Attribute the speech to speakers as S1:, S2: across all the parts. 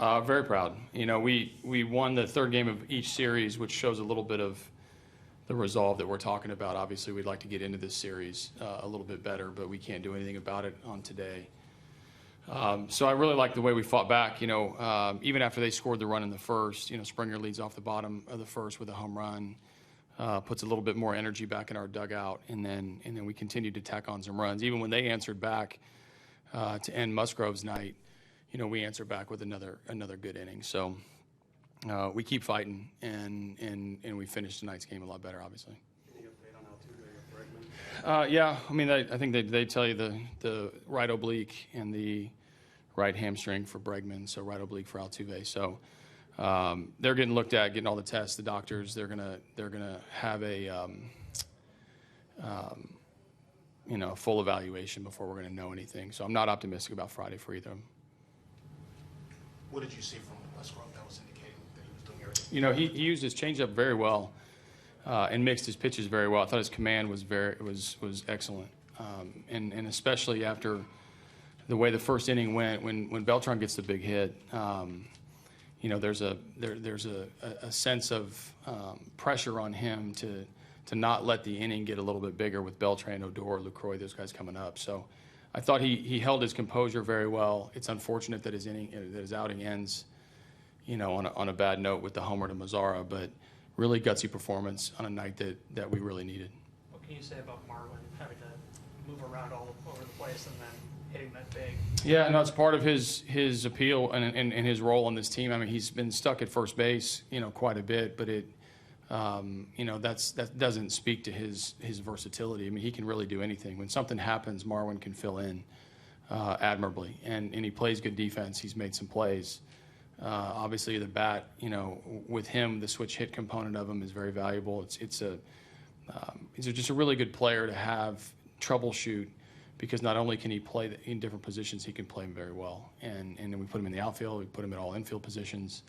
S1: Very proud. We won the third game of each series, which shows a little bit of the resolve that we're talking about. Obviously, we'd like to get into this series a little bit better, but we can't do anything about it on today. So I really like the way we fought back. Even after they scored the run in the first, Springer leads off the bottom of the first with a home run, puts a little bit more energy back in our dugout, and then we continued to tack on some runs. Even when they answered back to end Musgrove's night, we answered back with another good inning. So we keep fighting, and we finished tonight's game a lot better, obviously.
S2: Any update on Altuve or Bregman?
S1: Yeah, I mean, I think they tell you the right oblique and the right hamstring for Bregman, so right oblique for Altuve. So they're getting looked at, getting all the tests. The doctors, they're gonna have a full evaluation before we're gonna know anything. So I'm not optimistic about Friday for either of them.
S3: What did you see from Musgrove that was indicating that he was doing everything?
S1: He used his changeup very well and mixed his pitches very well. I thought his command was excellent, and especially after the way the first inning went, when Beltran gets the big hit, there's a sense of pressure on him to not let the inning get a little bit bigger with Beltran, Odor, Lucroy, those guys coming up. So I thought he held his composure very well. It's unfortunate that his outing ends, on a bad note with the homer to Mazzara, but really gutsy performance on a night that we really needed.
S4: What can you say about Marlin having to move around all over the place and then hitting that big?
S1: Yeah, no, it's part of his appeal and his role on this team. I mean, he's been stuck at first base, quite a bit, but that doesn't speak to his versatility. I mean, he can really do anything. When something happens, Marwin can fill in admirably, and he plays good defense. He's made some plays. Obviously, the bat, with him, the switch hit component of him is very valuable. He's just a really good player to have troubleshoot, because not only can he play in different positions, he can play them very well. And then we put him in the outfield, we put him in all infield positions,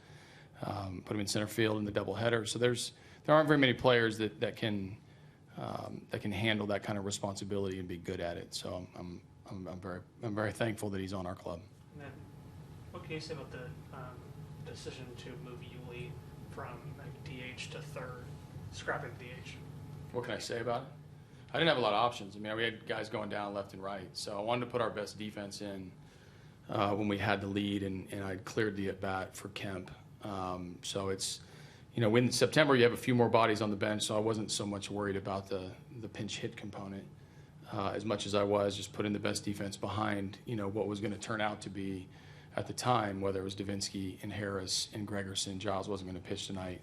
S1: put him in center field in the doubleheader. So there aren't very many players that can handle that kind of responsibility and be good at it. So I'm very thankful that he's on our club.
S4: And then, what can you say about the decision to move Yuli from DH to third, scrapping DH?
S1: What can I say about it? I didn't have a lot of options. I mean, we had guys going down left and right, so I wanted to put our best defense in when we had the lead, and I'd cleared the at-bat for Kemp. So it's, in September you have a few more bodies on the bench, so I wasn't so much worried about the pinch hit component as much as I was just putting the best defense behind, what was going to turn out to be at the time, whether it was Davinsky and Harris and Gregerson. Giles wasn't going to pitch tonight.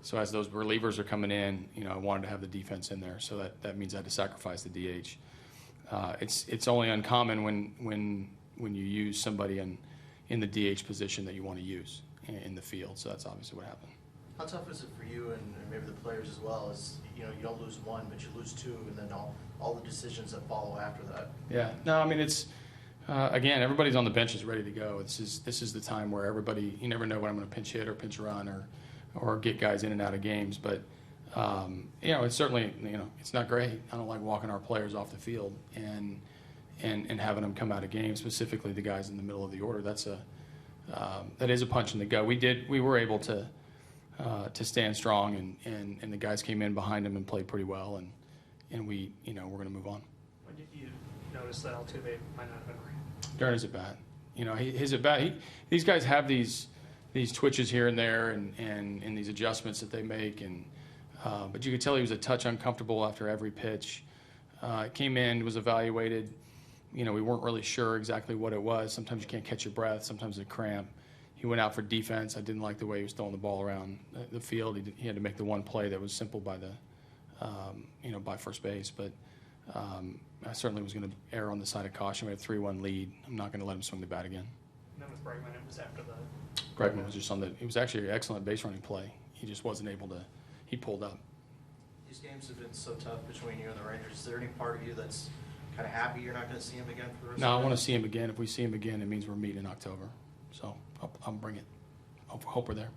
S1: So as those relievers are coming in, I wanted to have the defense in there. So that means I had to sacrifice the DH. It's only uncommon when you use somebody in the DH position that you want to use in the field. So that's obviously what happened.
S3: How tough is it for you and maybe the players as well? As you don't lose one, but you lose two, and then all the decisions that follow after that.
S1: Yeah. No, I mean, it's again, everybody's on the bench is ready to go. This is the time where everybody, you never know when I'm going to pinch hit or pinch run or get guys in and out of games. But, it's certainly, it's not great. I don't like walking our players off the field and having them come out of games, specifically the guys in the middle of the order. That is a punch in the gut. We were able to stand strong, and the guys came in behind them and played pretty well, and we're going to move on.
S4: When did you notice that Altuve might not have been right?
S1: During his at-bat. His at-bat, these guys have these twitches here and there and these adjustments that they make, but you could tell he was a touch uncomfortable after every pitch. Came in, was evaluated. We weren't really sure exactly what it was. Sometimes you can't catch your breath. Sometimes it's a cramp. He went out for defense. I didn't like the way he was throwing the ball around the field. He had to make the one play that was simple by by first base. But I certainly was going to err on the side of caution. We had a 3-1 lead. I'm not going to let him swing the bat again.
S4: And then with Bregman, it was after the...
S1: Bregman was just it was actually an excellent base running play. He just wasn't able to, he pulled up.
S3: These games have been so tough between you and the Rangers. Is there any part of you that's kind of happy you're not going to see him again for the rest of the
S1: No, I want to see him again. If we see him again, it means we're meeting in October. So I'll bring it. I hope we're there.